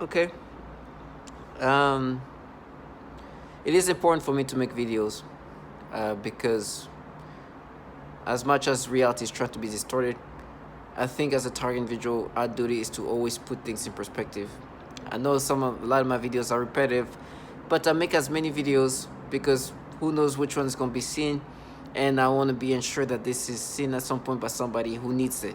Okay. Um, it is important for me to make videos because as much as reality is trying to be distorted, I think as a target individual, our duty is to always put things in perspective. I know a lot of my videos are repetitive, but I make as many videos because who knows which one is going to be seen, and I want to be ensured that this is seen at some point by somebody who needs it.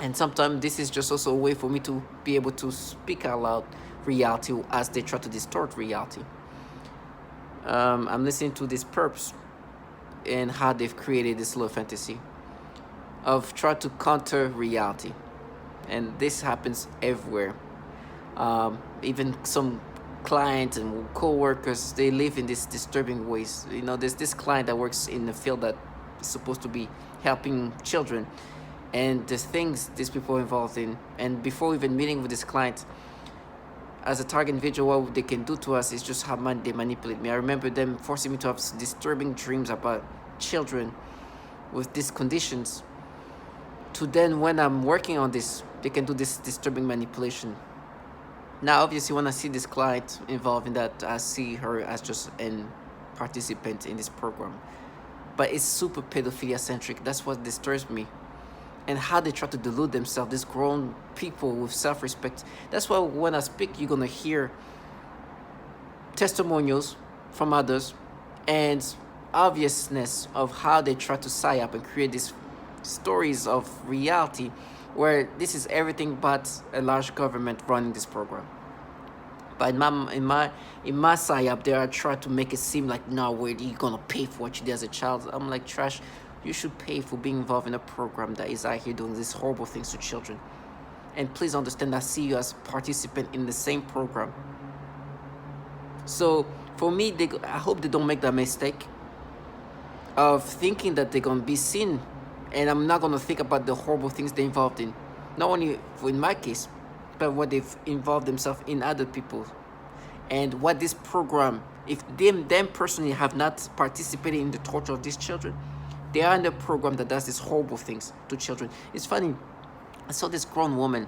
And sometimes this is just also a way for me to be able to speak out loud reality as they try to distort reality. I'm listening to these perps and how they've created this little fantasy of trying to counter reality, and this happens everywhere. Even some clients and co-workers, they live in these disturbing ways. There's this client that works in the field that is supposed to be helping children, and the things these people are involved in. And before even meeting with this client, as a target individual, what they can do to us is just how they manipulate me. I remember them forcing me to have disturbing dreams about children with these conditions, to then when I'm working on this, they can do this disturbing manipulation. Now, obviously, when I see this client involved in that, I see her as just a participant in this program. But it's super pedophilia centric. That's what disturbs me. And how they try to delude themselves, these grown people with self respect. That's why when I speak, you're going to hear testimonials from others and obviousness of how they try to sign up and create these stories of reality where this is everything but a large government running this program. But in my side up there, I try to make it seem like, no, where you gonna pay for what you did as a child? I'm like, trash. You should pay for being involved in a program that is out here doing these horrible things to children. And please understand, I see you as a participant in the same program. So for me, I hope they don't make that mistake of thinking that they're gonna be seen, and I'm not gonna think about the horrible things they're involved in. Not only in my case, but what they've involved themselves in other people, and what this program, if them personally have not participated in the torture of these children, they are in the program that does these horrible things to children. It's funny. I saw this grown woman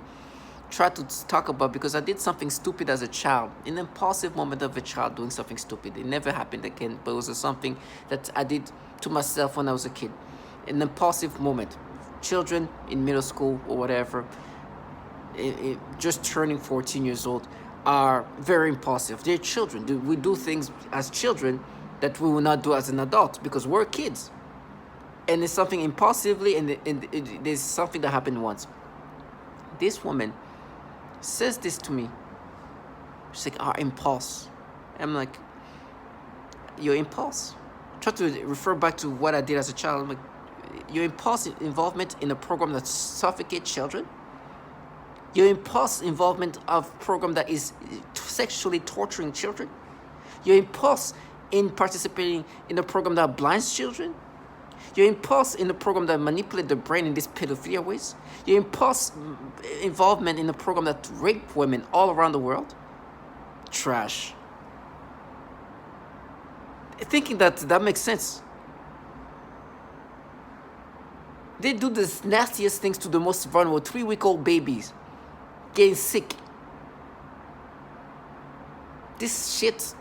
try to talk about, because I did something stupid as a child, an impulsive moment of a child doing something stupid. It never happened again, but it was something that I did to myself when I was a kid. An impulsive moment. Children in middle school or whatever, just turning 14 years old, are very impulsive. They're children. We do things as children that we will not do as an adult because we're kids. And it's something impulsively, and there's something that happened once. This woman says this to me. She's like, our impulse. I'm like, your impulse? Try to refer back to what I did as a child. I'm like, your impulse involvement in a program that suffocates children? Your impulse involvement of a program that is sexually torturing children? Your impulse in participating in a program that blinds children? Your impulse in the program that manipulate the brain in these pedophilia ways? Your impulse involvement in the program that rape women all around the world? Trash. Thinking that makes sense. They do the nastiest things to the most vulnerable, 3-week-old babies getting sick. This shit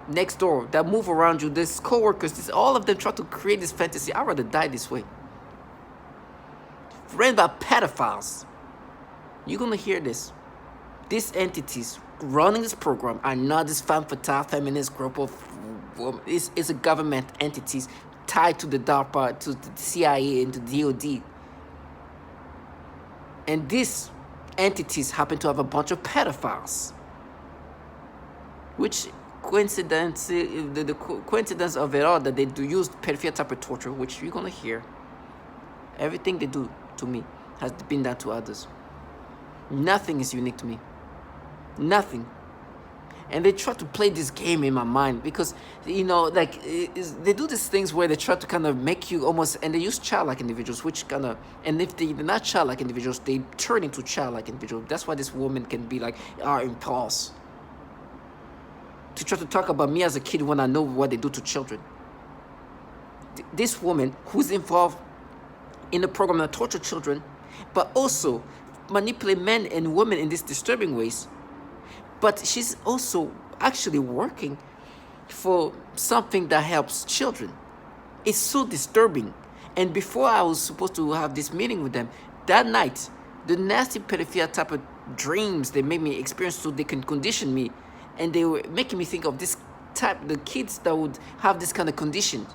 next door that move around you, these co-workers, all of them try to create this fantasy. I'd rather die this way. Ran by pedophiles. You're gonna hear this. These entities running this program are not this femme fatale feminist group of women. It's a government entities tied to the DARPA, to the CIA, and to DOD. And these entities happen to have a bunch of pedophiles, which coincidence, the coincidence of it all, that they do use pedophilia type of torture, which you're gonna hear. Everything they do to me has been done to others. Nothing is unique to me. Nothing. And they try to play this game in my mind because, they do these things where they try to kind of make you almost, and they use childlike individuals, which kind of, and if they're not childlike individuals, they turn into childlike individuals. That's why this woman can be like, our impulse. To try to talk about me as a kid when I know what they do to children. This woman who's involved in the program that torture children, but also manipulate men and women in these disturbing ways, but she's also actually working for something that helps children. It's so disturbing. And before I was supposed to have this meeting with them, that night, the nasty pedophilia type of dreams they made me experience so they can condition me, and they were making me think of this type, the kids that would have this kind of condition.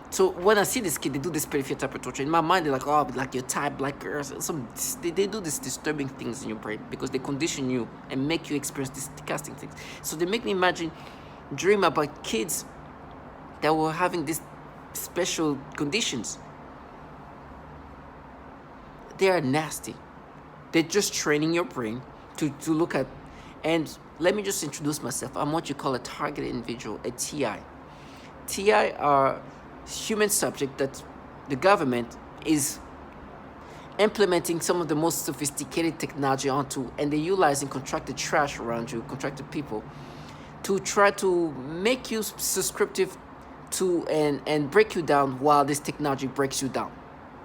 So when I see this kid, they do this pedophilia type of torture. In my mind, they're like, oh, like your type, black girls. They do these disturbing things in your brain because they condition you and make you experience these disgusting things. So they make me imagine, dream about kids that were having these special conditions. They are nasty. They're just training your brain to look at. And let me just introduce myself. I'm what you call a targeted individual, a TI. TI are human subject that the government is implementing some of the most sophisticated technology onto, and they're utilizing contracted trash around you, contracted people, to try to make you subscriptive to and break you down while this technology breaks you down.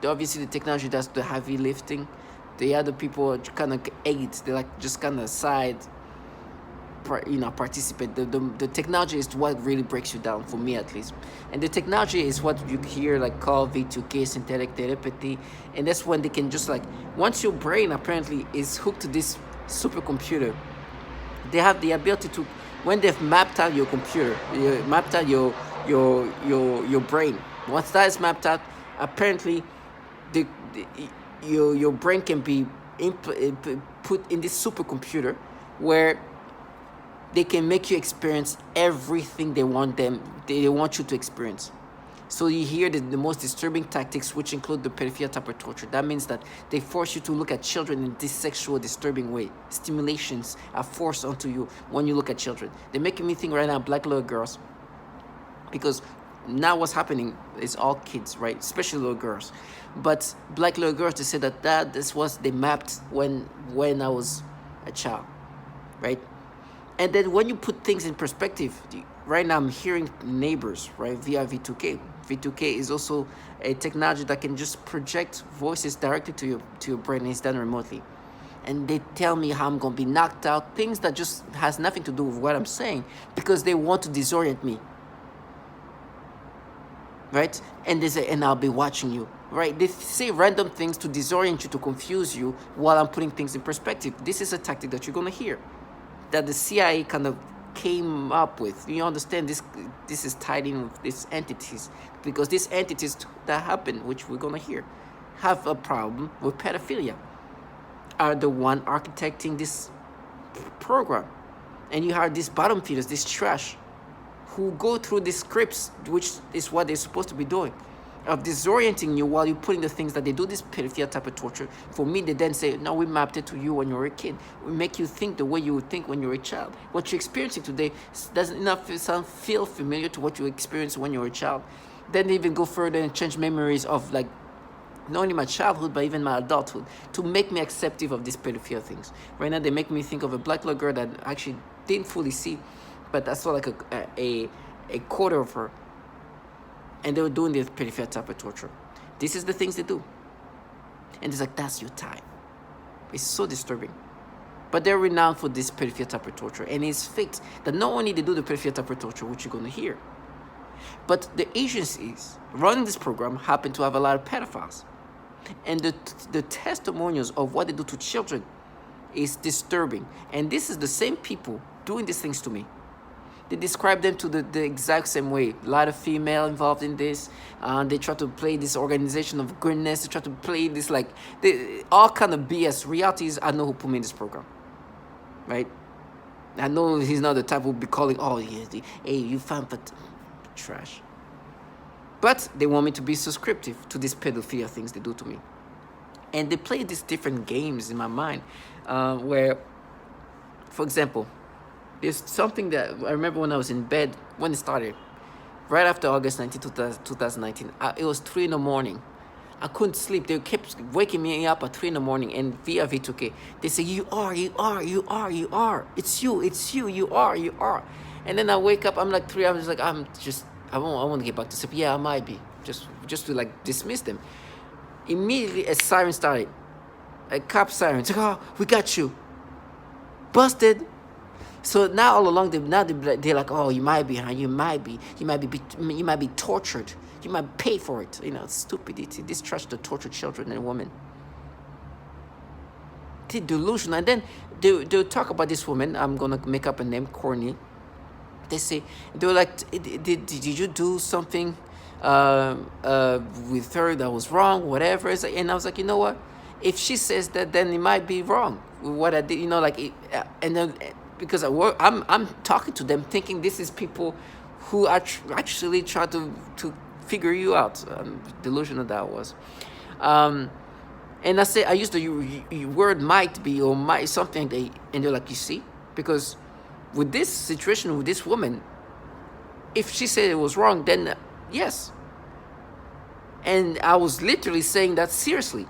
Obviously, the technology does the heavy lifting. The other people are kind of aids. They're like just kind of side, participate. The technology is what really breaks you down, for me at least. And the technology is what you hear like called V2K, synthetic telepathy. And that's when they can just like, once your brain apparently is hooked to this supercomputer, they have the ability to, when they've mapped out your computer, mapped out your brain. Once that is mapped out, apparently your brain can be put in this supercomputer where they can make you experience everything they want you to experience. So you hear the most disturbing tactics, which include the pedophilia type of torture. That means that they force you to look at children in this sexual, disturbing way. Stimulations are forced onto you when you look at children. They're making me think right now, black little girls, because now what's happening is all kids, right? Especially little girls. But black little girls, they say that this was they mapped when I was a child, right? And then when you put things in perspective, right now I'm hearing neighbors, right, via V2K. V2K is also a technology that can just project voices directly to your brain, and it's done remotely. And they tell me how I'm going to be knocked out, things that just has nothing to do with what I'm saying, because they want to disorient me. Right? And they say, and I'll be watching you. Right? They say random things to disorient you, to confuse you, while I'm putting things in perspective. This is a tactic that you're going to hear, that the CIA kind of came up with. You understand, this is tied in with these entities, because these entities that happen, which we're going to hear, have a problem with pedophilia, are the one architecting this program. And you have these bottom feeders, this trash, who go through these scripts, which is what they're supposed to be doing, of disorienting you while you're putting the things that they do, this pedophilia type of torture. For me, they then say, no, we mapped it to you when you were a kid. We make you think the way you would think when you were a child. What you're experiencing today doesn't enough feel familiar to what you experienced when you were a child. Then they even go further and change memories of, like, not only my childhood, but even my adulthood, to make me acceptive of these pedophilia things. Right now, they make me think of a black little girl that I actually didn't fully see, but I saw like a quarter of her. And they were doing this pedophilia type of torture. This is the things they do. And it's like, that's your type. It's so disturbing. But they're renowned for this pedophilia type of torture. And it's faked that not only they do the pedophilia type of torture, which you're going to hear, but the agencies running this program happen to have a lot of pedophiles. And the testimonials of what they do to children is disturbing. And this is the same people doing these things to me. They describe them to the exact same way. A lot of female involved in this. They try to play this organization of goodness. They try to play this all kind of BS. Reality is, I know who put me in this program, right? I know he's not the type who will be calling, oh, yeah, hey, you found but trash. But they want me to be subscriptive to these pedophilia things they do to me. And they play these different games in my mind where, for example, there's something that I remember when I was in bed, when it started, right after August 19, 2019. It was 3 in the morning. I couldn't sleep. They kept waking me up at 3 in the morning, and via V2K, they say, you are. It's you, you are. And then I wake up, I'm like 3 hours, like, I want to get back to sleep. Yeah, I might be. Just to like dismiss them. Immediately, a siren started. A cop siren. It's like, oh, we got you. Busted. So now all along, they're like, oh, you might be, huh? You might be tortured. You might pay for it. Stupidity. This trash to torture children and women. The delusion. And then they'll talk about this woman. I'm gonna make up a name, Corny. They were like, did you do something with her that was wrong, whatever? And I was like, you know what? If she says that, then it might be wrong with what I did, and then because I'm talking to them, thinking this is people who are actually try to figure you out. Delusional that was. And I used the word might be or might something, and they're like, you see, because with this situation with this woman, if she said it was wrong, then yes. And I was literally saying that seriously.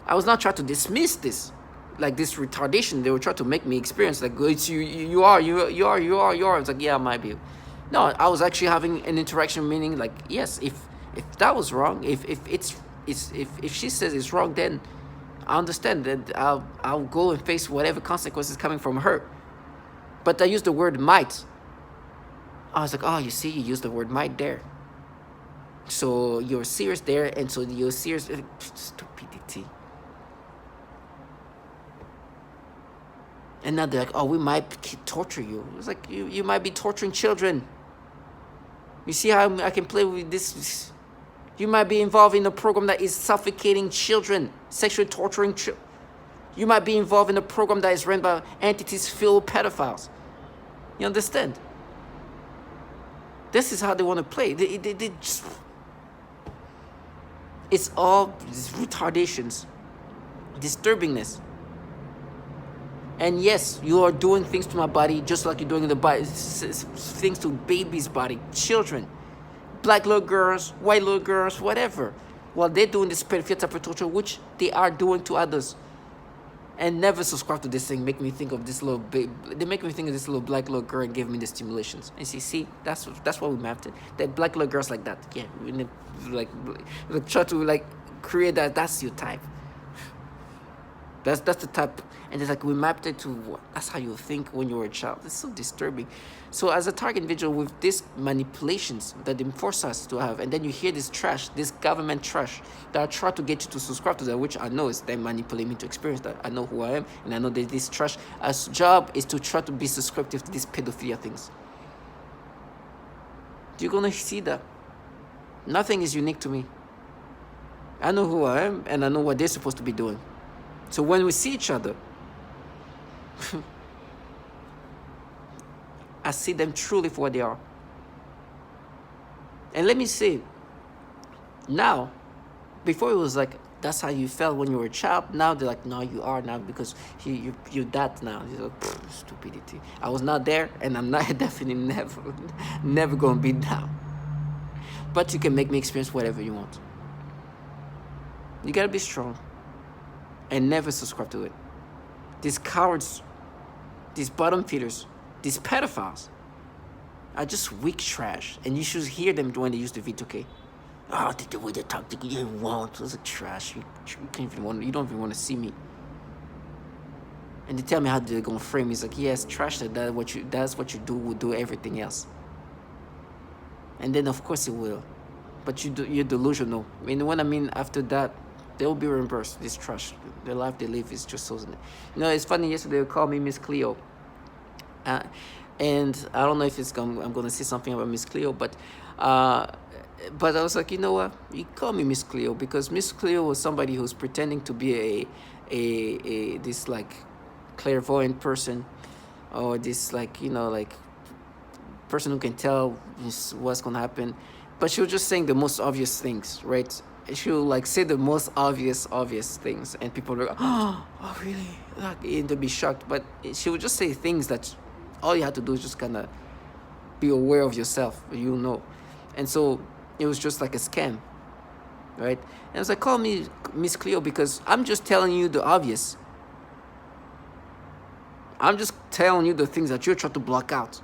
I was not trying to dismiss this, like this retardation. They were trying to make me experience like it's you are. I was like, yeah, I might be. No, I was actually having an interaction, meaning like, yes, if that was wrong, if she says it's wrong, then I understand that I'll go and face whatever consequences coming from her. But I used the word might. I was like, oh, you see, you used the word might there. So you're serious there, and so you're serious. Stupidity. And now they're like, oh, we might torture you. It's like, you might be torturing children. You see how I can play with this? You might be involved in a program that is suffocating children, sexually torturing children. You might be involved in a program that is run by entities filled with pedophiles. You understand? This is how they want to play. They just... It's all these retardations, disturbingness. And yes, you are doing things to my body just like you're doing in the body, things to babies' body, children, black little girls, white little girls, whatever. While they're doing this pedophilia type of torture, which they are doing to others. And never subscribe to this thing. Make me think of this little baby. They make me think of this little black little girl and give me the stimulations. And see, that's what we mapped it. That black little girls like that. Yeah, we need, like try to create that. That's your type. That's the type. And it's like we mapped it to. That's how you think when you were a child. It's so disturbing. So as a target individual with these manipulations that they force us to have, and then you hear this trash, this government trash that try to get you to subscribe to that, which I know is them manipulating me to experience that. I know who I am, and I know that this trash, as job is to try to be subscriptive to these pedophilia things. You're gonna see that. Nothing is unique to me. I know who I am, and I know what they're supposed to be doing. So when we see each other, I see them truly for what they are. And let me say, now, before it was like, that's how you felt when you were a child. Now they're like, no, you are now because you're that now. You're like, stupidity. I was not there, and I'm not definitely never going to be now. But you can make me experience whatever you want. You got to be strong and never subscribe to it. These cowards, these bottom feeders, these pedophiles are just weak trash, and you should hear them when they use the V2K. Oh, the way they talk, you won't. It's like trash. You don't even want to see me. And they tell me how they're gonna frame me. It's like, yes, trash. That's what you do. Will do everything else. And then of course it will, but you're delusional. What I mean after that, they will be reimbursed. This trash, the life they live is just so. It's funny. Yesterday they called me Miss Cleo. And I don't know if I'm going to say something about Miss Cleo, but I was like, you know what? You call me Miss Cleo because Miss Cleo was somebody who's pretending to be this like clairvoyant person, or this person who can tell what's going to happen, but she was just saying the most obvious things, right? She will say the most obvious things, and people are like, oh really? And they'll be shocked. But she would just say things that all you have to do is just kind of be aware of yourself, And so it was just like a scam, right? And I was like, call me Miss Cleo because I'm just telling you the obvious. I'm just telling you the things that you're trying to block out.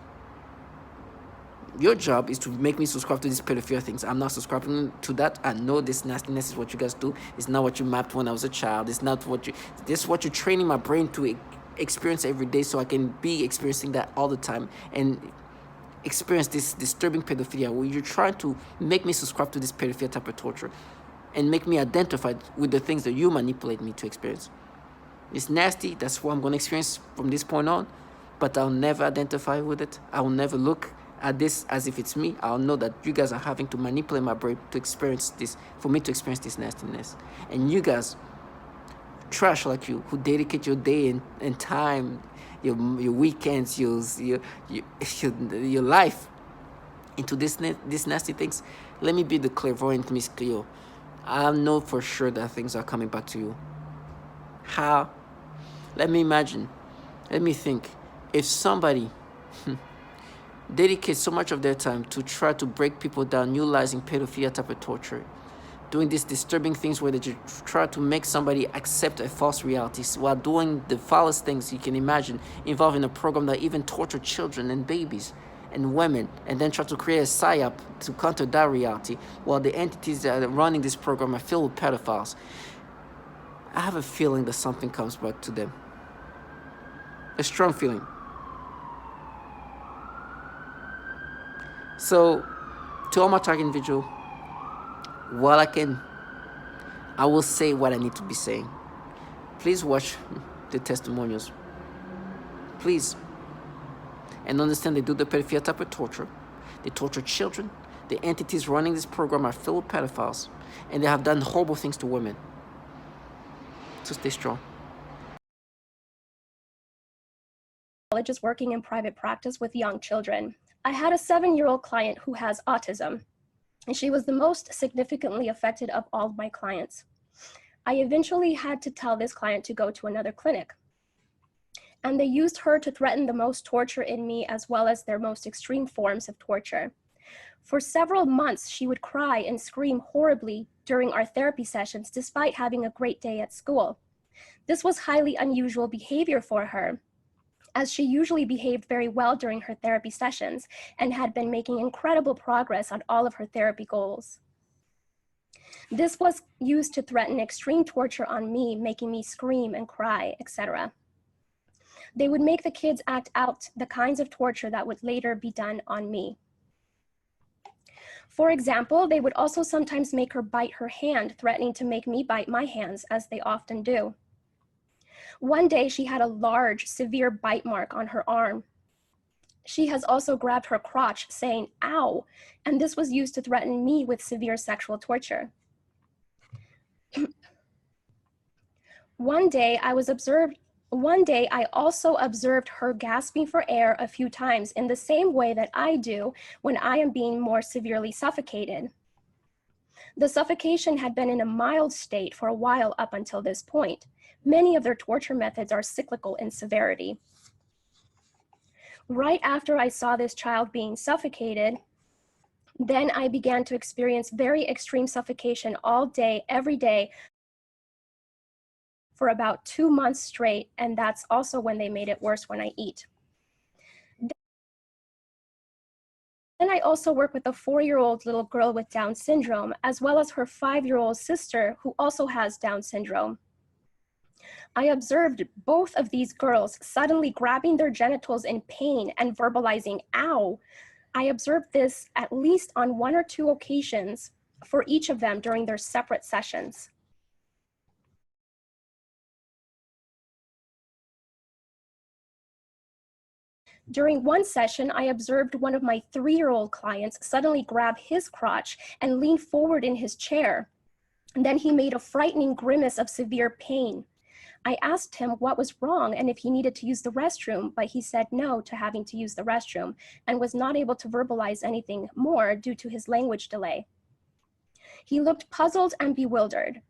Your job is to make me subscribe to these pedophilia things. I'm not subscribing to that. I know this nastiness is what you guys do. It's not what you mapped when I was a child. It's not what this is what you're training my brain to experience every day, so I can be experiencing that all the time and experience this disturbing pedophilia, where you're trying to make me subscribe to this pedophilia type of torture and make me identify with the things that you manipulate me to experience. It's nasty. That's what I'm going to experience from this point on, but I'll never identify with it. I will never look at this as if it's me. I'll know that you guys are having to manipulate my brain to experience this, for me to experience this nastiness. And you guys, trash like you, who dedicate your day and time, your weekends, your life into these nasty things, let me be the clairvoyant Miss Cleo. I know for sure that things are coming back to you. How? Let me imagine. Let me think. If somebody dedicates so much of their time to try to break people down, utilizing pedophilia type of torture, doing these disturbing things where they try to make somebody accept a false reality, while doing the foulest things you can imagine, involving a program that even torture children and babies and women, and then try to create a psyop to counter that reality, while the entities that are running this program are filled with pedophiles, I have a feeling that something comes back to them. A strong feeling. So, to all my target individual, while I will say what I need to be saying. Please watch the testimonials. Please. And understand they do the pedophilia type of torture. They torture children. The entities running this program are filled with pedophiles. And they have done horrible things to women. So stay strong. Is working in private practice with young children. I had a 7-year-old client who has autism, and she was the most significantly affected of all of my clients. I eventually had to tell this client to go to another clinic, and they used her to threaten the most torture in me, as well as their most extreme forms of torture. For several months, she would cry and scream horribly during our therapy sessions, despite having a great day at school. This was highly unusual behavior for her, as she usually behaved very well during her therapy sessions and had been making incredible progress on all of her therapy goals. This was used to threaten extreme torture on me, making me scream and cry, etc. They would make the kids act out the kinds of torture that would later be done on me. For example, they would also sometimes make her bite her hand, threatening to make me bite my hands, as they often do. One day, she had a large, severe bite mark on her arm. She has also grabbed her crotch, saying, "Ow," and this was used to threaten me with severe sexual torture. One day, I also observed her gasping for air a few times in the same way that I do when I am being more severely suffocated. The suffocation had been in a mild state for a while up until this point. Many of their torture methods are cyclical in severity. Right after I saw this child being suffocated, then I began to experience very extreme suffocation all day, every day, for about 2 months straight, and that's also when they made it worse when I eat. Then I also work with a 4-year-old little girl with Down syndrome, as well as her 5-year-old sister who also has Down syndrome. I observed both of these girls suddenly grabbing their genitals in pain and verbalizing, "Ow." I observed this at least on 1 or 2 occasions for each of them during their separate sessions. During one session, I observed one of my 3-year-old clients suddenly grab his crotch and lean forward in his chair. And then he made a frightening grimace of severe pain. I asked him what was wrong and if he needed to use the restroom, but he said no to having to use the restroom and was not able to verbalize anything more due to his language delay. He looked puzzled and bewildered.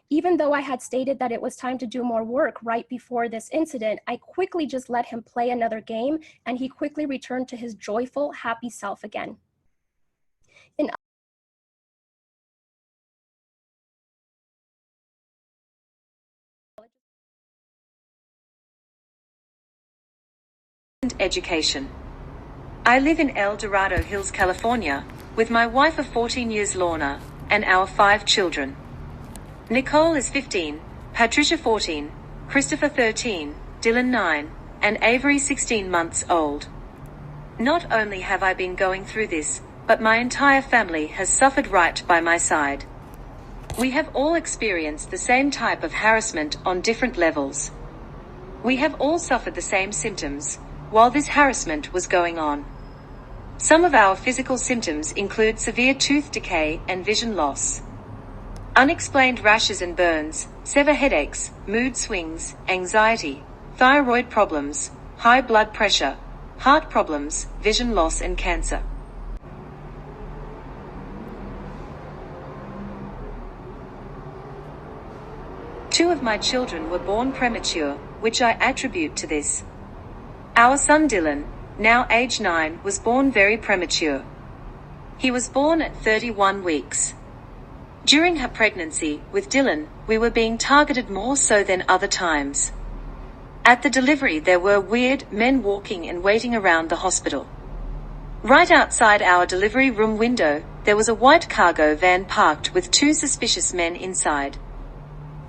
Even though I had stated that it was time to do more work right before this incident, I quickly just let him play another game, and he quickly returned to his joyful, happy self again. Education. I live in El Dorado Hills, California, with my wife of 14 years, Lorna, and our 5 children. Nicole is 15, Patricia 14, Christopher 13, Dylan 9, and Avery 16 months old. Not only have I been going through this, but my entire family has suffered right by my side. We have all experienced the same type of harassment on different levels. We have all suffered the same symptoms while this harassment was going on. Some of our physical symptoms include severe tooth decay and vision loss, unexplained rashes and burns, severe headaches, mood swings, anxiety, thyroid problems, high blood pressure, heart problems, vision loss and cancer. Two of my children were born premature, which I attribute to this. Our son Dylan, now age 9, was born very premature. He was born at 31 weeks. During her pregnancy with Dylan, we were being targeted more so than other times. At the delivery there were weird men walking and waiting around the hospital. Right outside our delivery room window, there was a white cargo van parked with two suspicious men inside.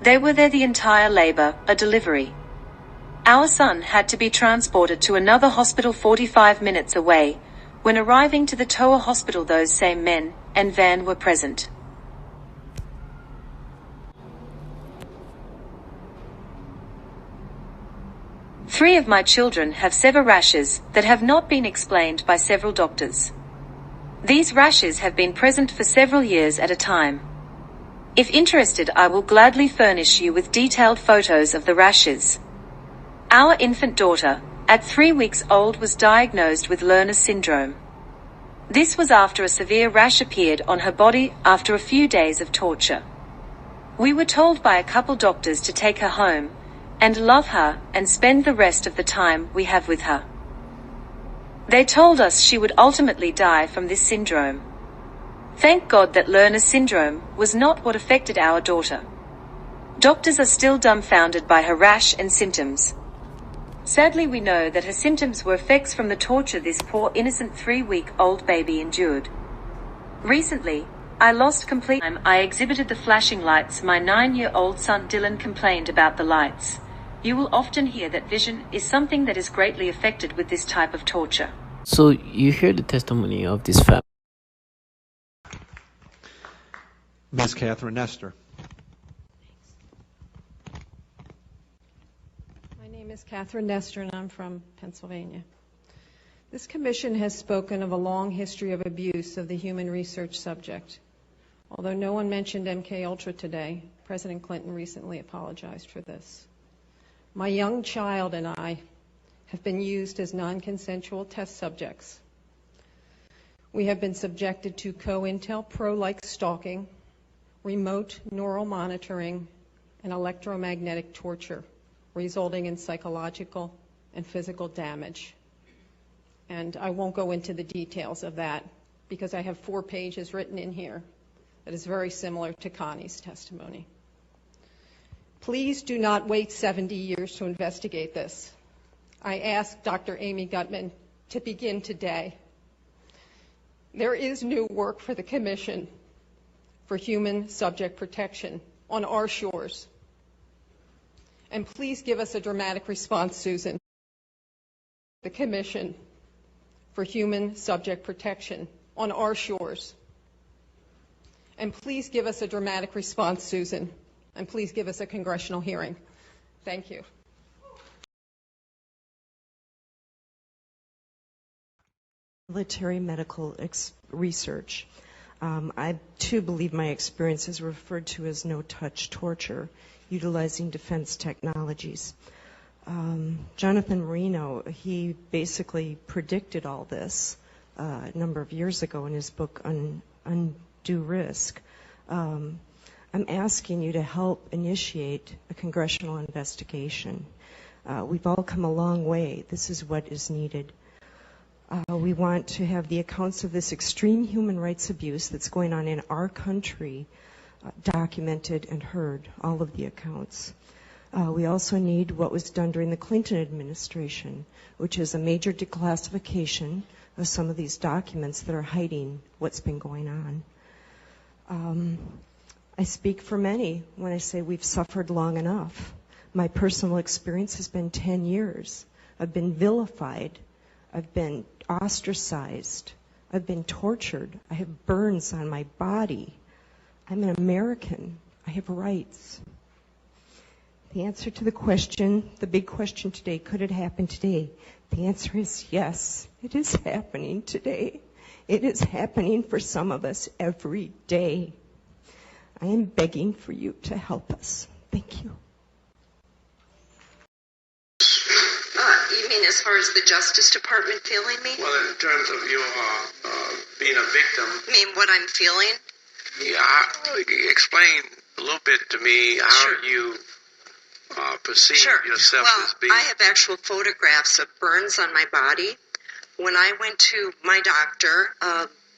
They were there the entire labor, a delivery. Our son had to be transported to another hospital 45 minutes away. When arriving to the Toa hospital, those same men and van were present. Three of my children have severe rashes that have not been explained by several doctors. These rashes have been present for several years at a time. If interested, I will gladly furnish you with detailed photos of the rashes. Our infant daughter, at 3 weeks old, was diagnosed with Lerner's syndrome. This was after a severe rash appeared on her body after a few days of torture. We were told by a couple doctors to take her home and love her and spend the rest of the time we have with her. They told us she would ultimately die from this syndrome. Thank God that Lerner's syndrome was not what affected our daughter. Doctors are still dumbfounded by her rash and symptoms. Sadly, we know that her symptoms were effects from the torture this poor innocent 3-week-old baby endured. Recently, I lost complete time. I exhibited the flashing lights. My 9-year-old son Dylan complained about the lights. You will often hear that vision is something that is greatly affected with this type of torture. So you hear the testimony of this family. Ms. Catherine Nestor. My name is Catherine Nestor, and I'm from Pennsylvania. This commission has spoken of a long history of abuse of the human research subject. Although no one mentioned MKUltra today, President Clinton recently apologized for this. My young child and I have been used as non-consensual test subjects. We have been subjected to COINTELPRO-like stalking, remote neural monitoring, and electromagnetic torture, resulting in psychological and physical damage. And I won't go into the details of that because I have 4 pages written in here that is very similar to Connie's testimony. Please do not wait 70 years to investigate this. I ask Dr. Amy Gutman to begin today. There is new work for the Commission for Human Subject Protection on our shores. And please give us a dramatic response, Susan. The Commission for Human Subject Protection on our shores. And please give us a dramatic response, Susan. And please give us a congressional hearing. Thank you. Military medical research. I too believe my experience is referred to as no-touch torture, utilizing defense technologies. Jonathan Marino, he basically predicted all this a number of years ago in his book Undue Risk. I'm asking you to help initiate a congressional investigation. We've all come a long way. This is what is needed. We want to have the accounts of this extreme human rights abuse that's going on in our country documented and heard, all of the accounts. We also need what was done during the Clinton administration, which is a major declassification of some of these documents that are hiding what's been going on. I speak for many when I say we've suffered long enough, My personal experience has been 10 years. I've been vilified. I've been ostracized. I've been tortured. I have burns on my body. I'm an American. I have rights. The answer to the question, the big question today, could it happen today? The answer is yes, it is happening today. It is happening for some of us every day. I am begging for you to help us. Thank you. You mean as far as the Justice Department feeling me? Well, in terms of your being a victim. You mean what I'm feeling? Yeah, explain a little bit to me how you perceive yourself as being. I have actual photographs of burns on my body. When I went to my doctor,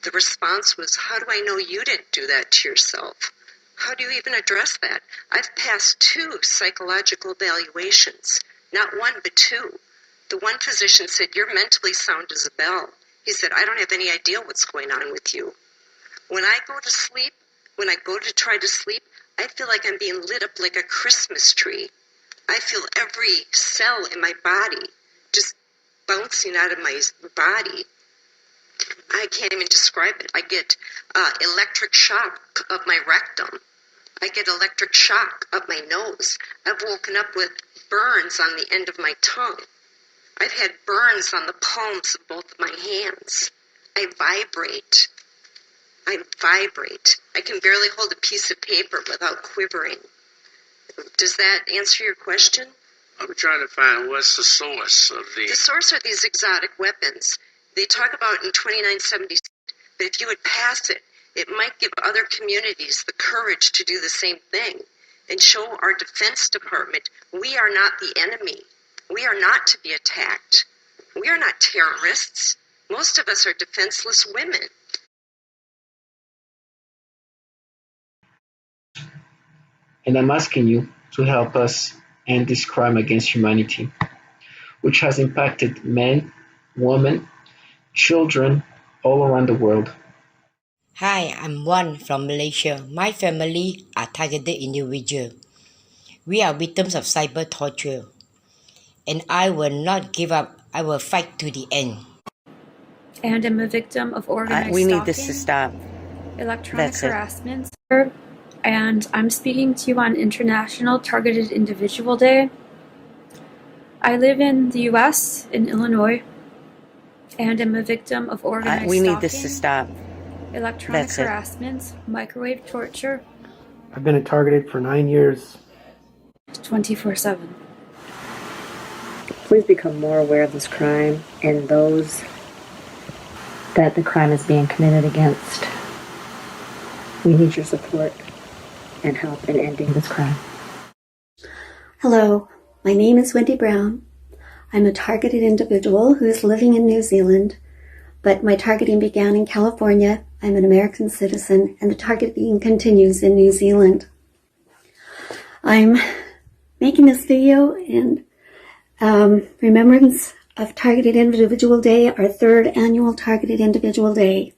the response was, how do I know you didn't do that to yourself? How do you even address that? I've passed 2 psychological evaluations, not 1 but 2. The one physician said, you're mentally sound as a bell. He said, I don't have any idea what's going on with you. When I go to sleep, when I go to try to sleep, I feel like I'm being lit up like a Christmas tree. I feel every cell in my body just bouncing out of my body. I can't even describe it. I get electric shock of my rectum. I get electric shock up my nose. I've woken up with burns on the end of my tongue. I've had burns on the palms of both my hands. I vibrate. I can barely hold a piece of paper without quivering. Does that answer your question? I'm trying to find what's the source of the... The source are these exotic weapons. They talk about in 2976, but if you would pass it, it might give other communities the courage to do the same thing and show our Defense Department we are not the enemy. We are not to be attacked. We are not terrorists. Most of us are defenseless women. And I'm asking you to help us end this crime against humanity, which has impacted men, women, children all around the world. Hi, I'm Wan from Malaysia. My family are targeted individuals. We are victims of cyber torture. And I will not give up. I will fight to the end. And I'm a victim of organized We stalking, need this to stop. electronic That's it. harassment, and I'm speaking to you on International Targeted Individual Day. I live in the U.S., in Illinois, and I'm a victim of organized We stalking, need this to stop. electronic That's it. harassment, microwave torture, I've been targeted for 9 years. 24/7. Please become more aware of this crime and those that the crime is being committed against. We need your support and help in ending this crime. Hello, my name is Wendy Brown. I'm a targeted individual who is living in New Zealand, but my targeting began in California. I'm an American citizen, and the targeting continues in New Zealand. I'm making this video in remembrance of Targeted Individual Day, our 3rd annual Targeted Individual Day.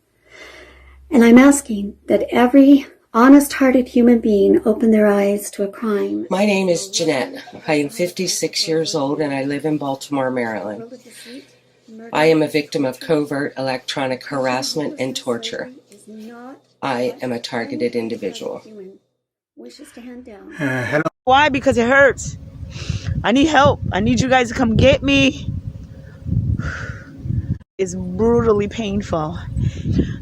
And I'm asking that every honest-hearted human being open their eyes to a crime. My name is Jeanette. I am 56 years old and I live in Baltimore, Maryland. I am a victim of covert electronic harassment and torture. I am a targeted individual. Hello. Why? Because it hurts. I need help. I need you guys to come get me. It's brutally painful.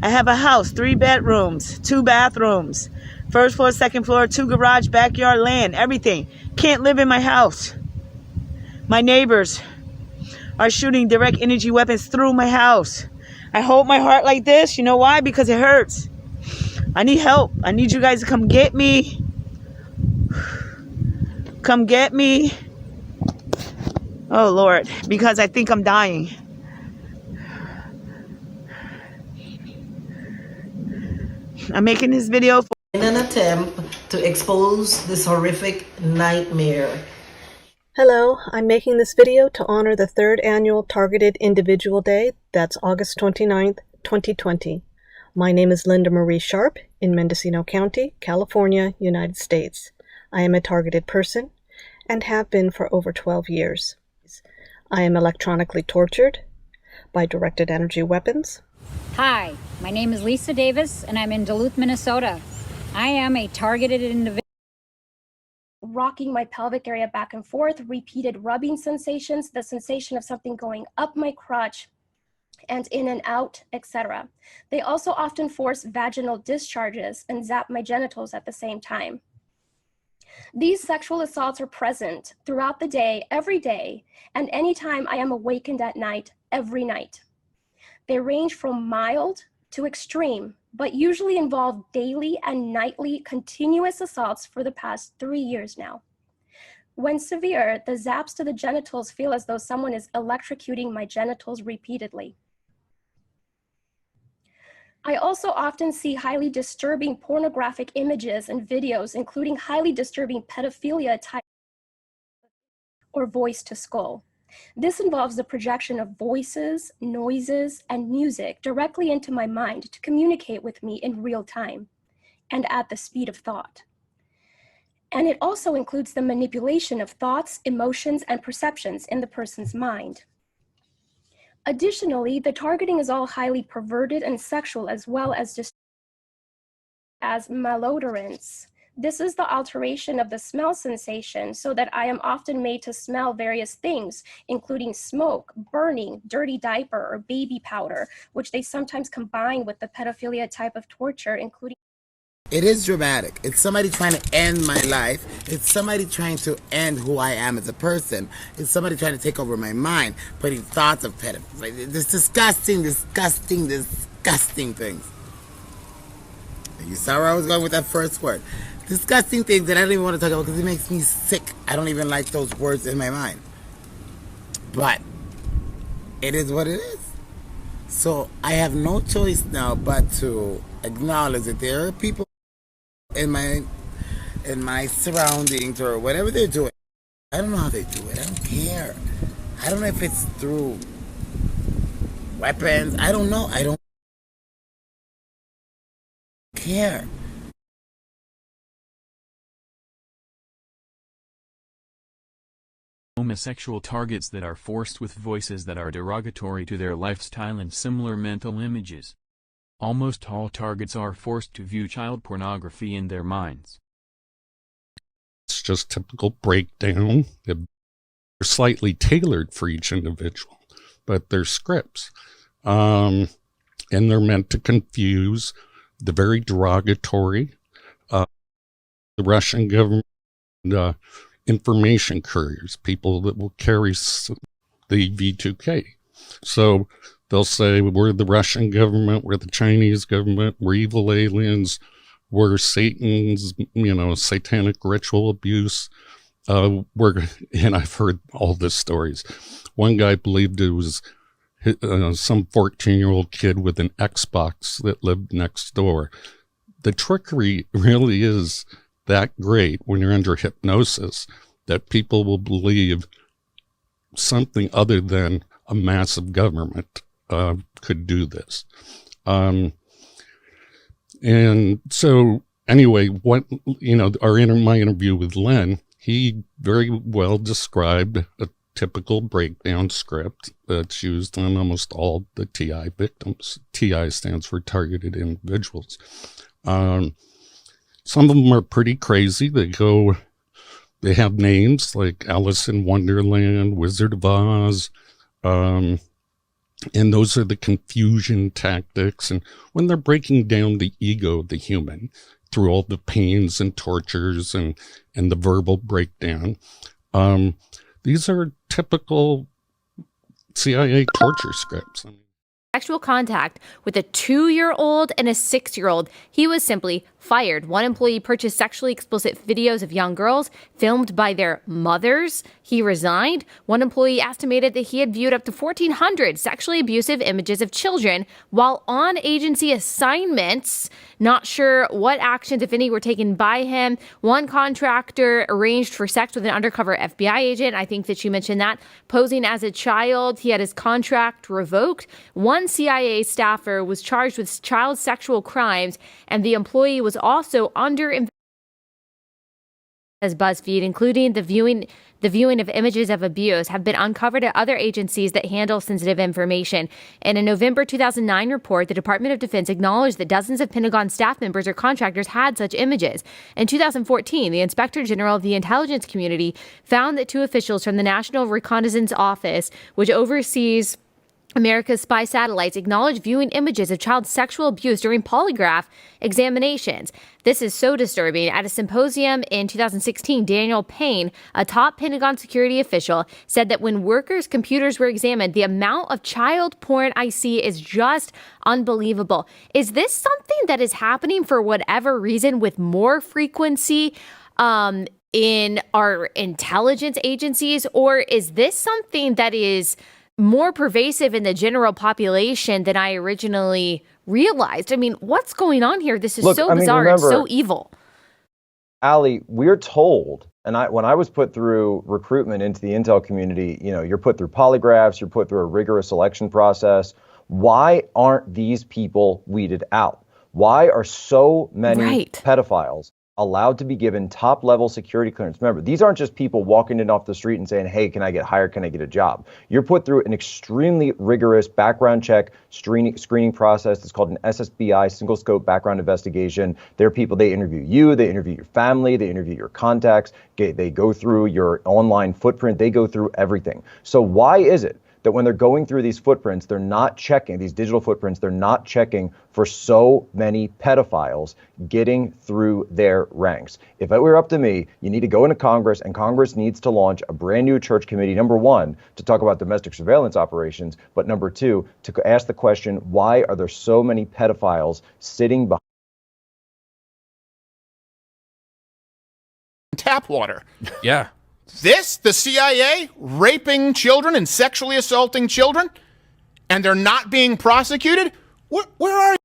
I have a house, 3 bedrooms, 2 bathrooms, 1st floor, 2nd floor, 2 garage, backyard, land, everything. Can't live in my house. My neighbors are shooting direct energy weapons through my house. I hold my heart like this. You know why? Because it hurts. I need help. I need you guys to come get me. Come get me. Oh, Lord, because I think I'm dying. I'm making this video in an attempt to expose this horrific nightmare. Hello, I'm making this video to honor the 3rd annual Targeted Individual Day. That's August 29th, 2020. My name is Linda Marie Sharp in Mendocino County, California, United States. I am a targeted person, and have been for over 12 years. I am electronically tortured by directed energy weapons. Hi, my name is Lisa Davis, and I'm in Duluth, Minnesota. I am a targeted individual. Rocking my pelvic area back and forth, repeated rubbing sensations, the sensation of something going up my crotch and in and out, etc. They also often force vaginal discharges and zap my genitals at the same time. These sexual assaults are present throughout the day, every day, and anytime I am awakened at night, every night. They range from mild to extreme, but usually involve daily and nightly continuous assaults for the past 3 years now. When severe, the zaps to the genitals feel as though someone is electrocuting my genitals repeatedly. I also often see highly disturbing pornographic images and videos, including highly disturbing pedophilia type or voice to skull. This involves the projection of voices, noises, and music directly into my mind to communicate with me in real time and at the speed of thought. And it also includes the manipulation of thoughts, emotions, and perceptions in the person's mind. Additionally, the targeting is all highly perverted and sexual, as well as malodorants. This is the alteration of the smell sensation so that I am often made to smell various things, including smoke, burning, dirty diaper, or baby powder, which they sometimes combine with the pedophilia type of torture, including. It is dramatic. It's somebody trying to end my life. It's somebody trying to end who I am as a person. It's somebody trying to take over my mind, putting thoughts of pedophilia. This disgusting, disgusting, disgusting things. You saw where I was going with that first word. Disgusting things that I don't even want to talk about because it makes me sick. I don't even like those words in my mind. But it is what it is. So I have no choice now but to acknowledge that there are people in my surroundings or whatever they're doing. I don't know how they do it. I don't care. I don't know if it's through weapons. I don't know. I don't care. Homosexual targets that are forced with voices that are derogatory to their lifestyle and similar mental images. Almost all targets are forced to view child pornography in their minds. It's just typical breakdown. They're slightly tailored for each individual, but they're scripts. And they're meant to confuse the very derogatory, the Russian government, information couriers, people that will carry the V2K. So they'll say, we're the Russian government, we're the Chinese government, we're evil aliens, we're Satan's, satanic ritual abuse. And I've heard all these stories. One guy believed it was some 14-year-old kid with an Xbox that lived next door. The trickery really is that great when you're under hypnosis that people will believe something other than a massive government could do this. And so anyway, my interview with Len, he very well described a typical breakdown script that's used on almost all the TI victims. TI stands for targeted individuals. Some of them are pretty crazy. They have names like Alice in Wonderland, Wizard of Oz, and those are the confusion tactics. And when they're breaking down the ego of the human through all the pains and tortures and the verbal breakdown, these are typical CIA torture scripts. Sexual contact with a 2-year-old and a 6-year-old. He was simply fired. One employee purchased sexually explicit videos of young girls filmed by their mothers. He resigned. One employee estimated that he had viewed up to 1,400 sexually abusive images of children while on agency assignments. Not sure what actions, if any, were taken by him. One contractor arranged for sex with an undercover FBI agent. I think that you mentioned that. Posing as a child, he had his contract revoked. One CIA staffer was charged with child sexual crimes, and the employee was also under investigation As BuzzFeed, including the viewing of images of abuse, have been uncovered at other agencies that handle sensitive information. In a November 2009 report, the Department of Defense acknowledged that dozens of Pentagon staff members or contractors had such images. In 2014, the Inspector General of the Intelligence Community found that 2 officials from the National Reconnaissance Office, which oversees America's spy satellites, acknowledged viewing images of child sexual abuse during polygraph examinations. This is so disturbing. At a symposium in 2016, Daniel Payne, a top Pentagon security official, said that when workers' computers were examined, the amount of child porn I see is just unbelievable. Is this something that is happening for whatever reason with more frequency in our intelligence agencies, or is this something that is more pervasive in the general population than I originally realized? I mean, what's going on here? This is so bizarre. Remember, it's so evil. Allie, we're told, and when I was put through recruitment into the intel community, you're put through polygraphs, you're put through a rigorous selection process. Why aren't these people weeded out? Why are so many pedophiles allowed to be given top-level security clearance? Remember, these aren't just people walking in off the street and saying, hey, can I get hired? Can I get a job? You're put through an extremely rigorous background check screening process. It's called an SSBI, single scope background investigation. There are people, they interview you, they interview your family, they interview your contacts, they go through your online footprint, they go through everything. So why is it that when they're going through these footprints, they're not checking, these digital footprints, they're not checking for so many pedophiles getting through their ranks? If it were up to me, you need to go into Congress, and Congress needs to launch a brand new church committee, number one, to talk about domestic surveillance operations, but number two, to ask the question, why are there so many pedophiles sitting behind tap water? Yeah. The CIA raping children and sexually assaulting children, and they're not being prosecuted? Where are you?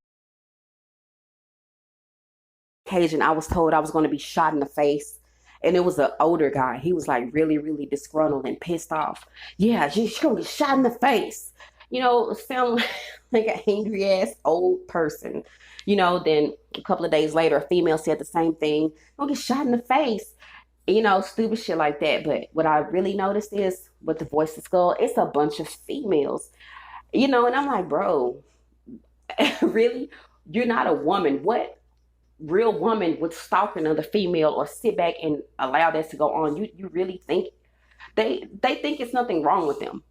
Occasion, I was told I was going to be shot in the face, and it was an older guy. He was like really, really disgruntled and pissed off. Yeah, she's going to get shot in the face. Sound like an angry ass old person. Then a couple of days later, a female said the same thing. Don't get shot in the face. Stupid shit like that. But what I really noticed is with the Voice of Skull, it's a bunch of females, and I'm like, bro, really? You're not a woman. What real woman would stalk another female or sit back and allow that to go on? You really think they think it's nothing wrong with them?